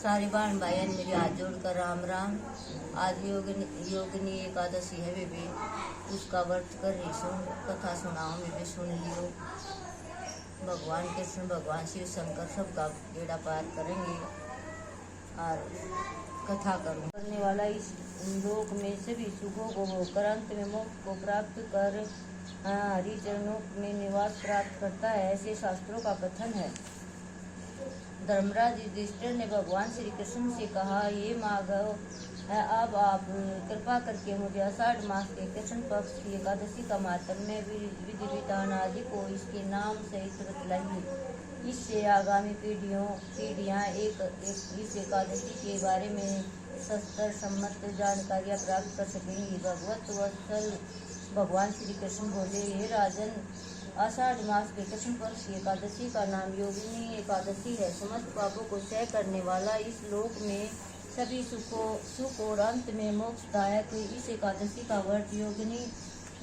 सारे बहन भाइयों मेरी हाथ जोड़कर राम राम। आज योगिनी एकादशी है बेबी, उसका व्रत कर रही सुन, कथा सुनाओ बेबी, सुन लियो। भगवान कृष्ण, भगवान शिव शंकर सबका बेड़ा पार करेंगे और कथा करने वाला इस लोक में सभी सुखों को होकर अंत में मोक्ष को प्राप्त कर हरि चरणों में निवास प्राप्त करता है, ऐसे शास्त्रों का कथन है। धर्मराज युधिष्ठिर ने भगवान श्री कृष्ण से कहा, ये माधव, अब आप कृपा करके मुझे आषाढ़ मास के कृष्ण पक्ष की एकादशी का माहात्म्य विधि विधान आदि को इसके नाम सहित बतलाइए। इससे आगामी पीढ़ियाँ इस एकादशी के बारे में सस्तर सम्मत जानकारियाँ प्राप्त कर सकेंगी। भगवत वत्सल भगवान श्री कृष्ण बोले, हे राजन, आषाढ़ मास के कृष्ण पक्ष की एकादशी का नाम योगिनी एकादशी है। समस्त पापों को क्षय करने वाला, इस लोक में सभी सुख और अंत में मोक्षदायक इस एकादशी का व्रत, योगिनी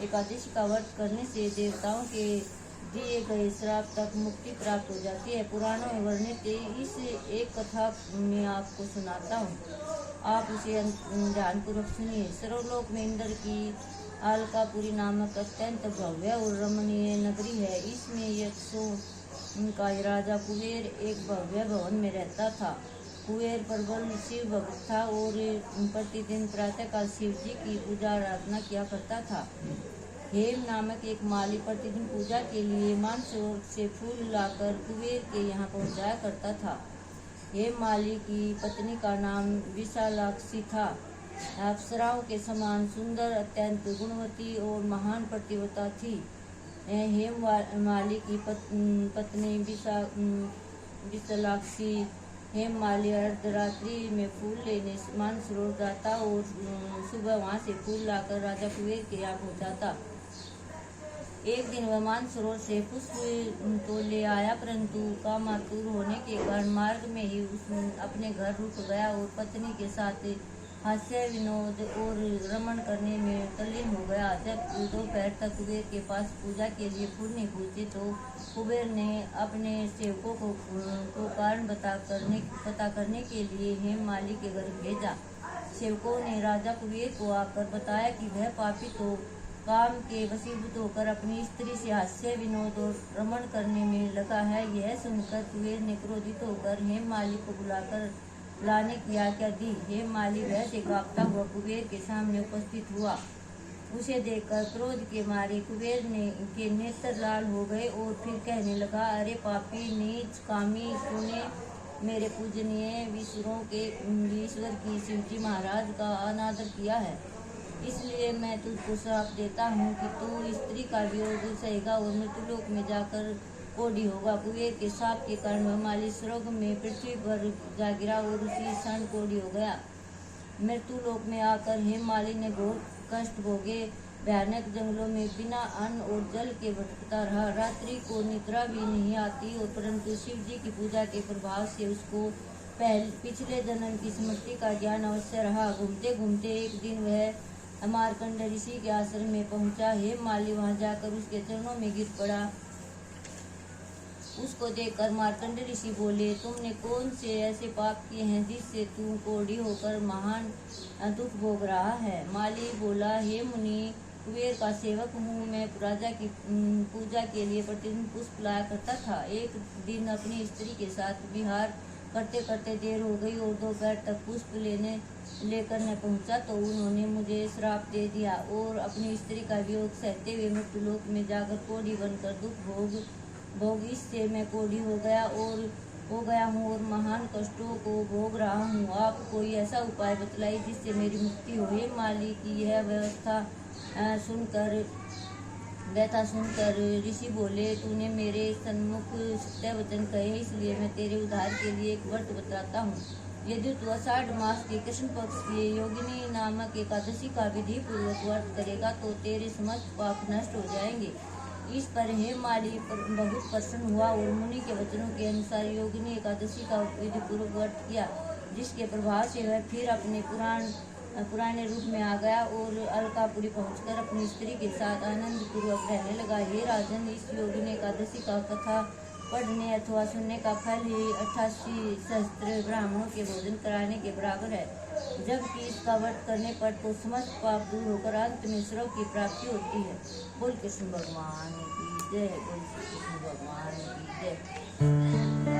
एकादशी का व्रत करने से देवताओं के दिए गए श्राप तक मुक्ति प्राप्त हो जाती है। पुराणों में वर्णित इस एक कथा में आपको सुनाता हूँ, आप उसे ध्यानपूर्वक सुनिए। सर्वलोक में इंद्र की अलकापुरी नामक अत्यंत भव्य और रमणीय नगरी है। इसमें यक्षों का राजा कुबेर एक भव्य भवन में रहता था। कुबेर प्रबल शिव भक्त था और प्रतिदिन प्रातःकाल शिव जी की पूजा आराधना किया करता था। हेम नामक एक माली प्रतिदिन पूजा के लिए मानसरोवर से फूल लाकर कुबेर के यहाँ पहुँचाया करता था। हेम माली की पत्नी का नाम विशालाक्षी था। अप्सराओं के समान सुंदर, अत्यंत गुणवती और महान प्रतिवता थी। हेम माली की पत्नी विशालाक्षी हेम माली अर्धरात्रि में फूल लेने मानसरोवर जाता और सुबह वहां से फूल लाकर राजा कुबेर के यहाँ पहुँचाता। एक दिन वह मानसरोवर से पुष्प तो ले आया, परंतु कामातुर होने के कारण मार्ग में ही उसने अपने घर रुक गया और पत्नी के साथ हास्य विनोद और रमण करने में तल्लीन हो गया। जब दोपहर तक कुबेर के पास पूजा के लिए फूल नहीं पहुँचे तो कुबेर ने अपने सेवकों को कारण पता करने के लिए हेम माली के घर भेजा। सेवकों ने राजा कुबेर को आकर बताया कि वह पापी तो काम के वशीभूत होकर अपनी स्त्री से हास्य विनोद और रमण करने में लगा है। यह सुनकर कुबेर ने क्रोधित होकर हेम माली को बुलाकर लाने की आज्ञा दी। हेम माली भय से कांपता हुआ कुबेर के सामने उपस्थित हुआ। उसे देखकर क्रोध के मारे कुबेर के नेत्र लाल हो गए और फिर कहने लगा, अरे पापी, नीच, कामी, तूने मेरे पूजनीय ईश्वर की शिवजी महाराज का अनादर किया है, इसलिए मैं तुझको श्राप देता हूँ कि तू स्त्री का वियोग सहेगा और मृत्युलोक में जाकर कोढ़ी होगा। कुबेर के शाप के कारण वह माली स्वर्ग में पृथ्वी पर जा गिरा और उसी क्षण कोढ़ी हो गया। मृत्युलोक में आकर हेम माली ने घोर कष्ट भोगे, भयानक जंगलों में बिना अन्न और जल के भटकता रहा। रात्रि को निद्रा भी नहीं आती और परंतु शिव जी की पूजा के प्रभाव से उसको पिछले जन्म की स्मृति का ज्ञान अवश्य रहा। घूमते घूमते एक दिन वह मार्कंड ऋषि के आश्रम में पहुंचा। हेम माली वहां जाकर उसके चरणों में गिर पड़ा। उसको देखकर मार्कंड ऋषि बोले, तुमने कौन से ऐसे पाप किए हैं जिससे तू कोढ़ी होकर महान दुख भोग रहा है? माली बोला, हे मुनि, कुबेर का सेवक हूँ। मैं राजा की पूजा के लिए प्रतिदिन पुष्प लाया करता था। एक दिन अपनी स्त्री के साथ विहार करते करते देर हो गई और दोपहर तक पुष्प लेकर न पहुंचा तो उन्होंने मुझे श्राप दे दिया और अपनी स्त्री का वियोग सहते हुए मृत्युलोक में जाकर कोढ़ी बनकर दुख भोग इससे मैं कोढ़ी हो गया हूँ और महान कष्टों को भोग रहा हूँ। आप कोई ऐसा उपाय बतलाइए जिससे मेरी मुक्ति हो। हेम माली की यह व्यथा सुनकर ऋषि बोले, तूने मेरे सन्मुख सत्य वचन कहे, इसलिए मैं तेरे उद्धार के लिए एक व्रत बताता हूँ। यदि तू आषाढ़ मास के कृष्ण पक्ष की योगिनी नामक एकादशी का विधि पूर्वक व्रत करेगा तो तेरे समस्त पाप नष्ट हो जाएंगे। इस पर हेम माली बहुत प्रसन्न हुआ और मुनि के वचनों के अनुसार योगिनी एकादशी का विधि पूर्वक व्रत किया, जिसके प्रभाव से वह फिर अपने पुराने रूप में आ गया और अलकापुरी पहुंचकर अपनी स्त्री के साथ आनंद पूर्वक रहने लगा। हे राजन, इस योगिनी एकादशी का कथा पढ़ने अथवा सुनने का फल ही 88 सहस्त्र ब्राह्मणों के भोजन कराने के बराबर है, जबकि इसका व्रत करने पर तो समस्त पाप दूर होकर अंत में स्वर्ग की प्राप्ति होती है। बोल कृष्ण भगवान की जय, बोल श्री कृष्ण भगवान की जय।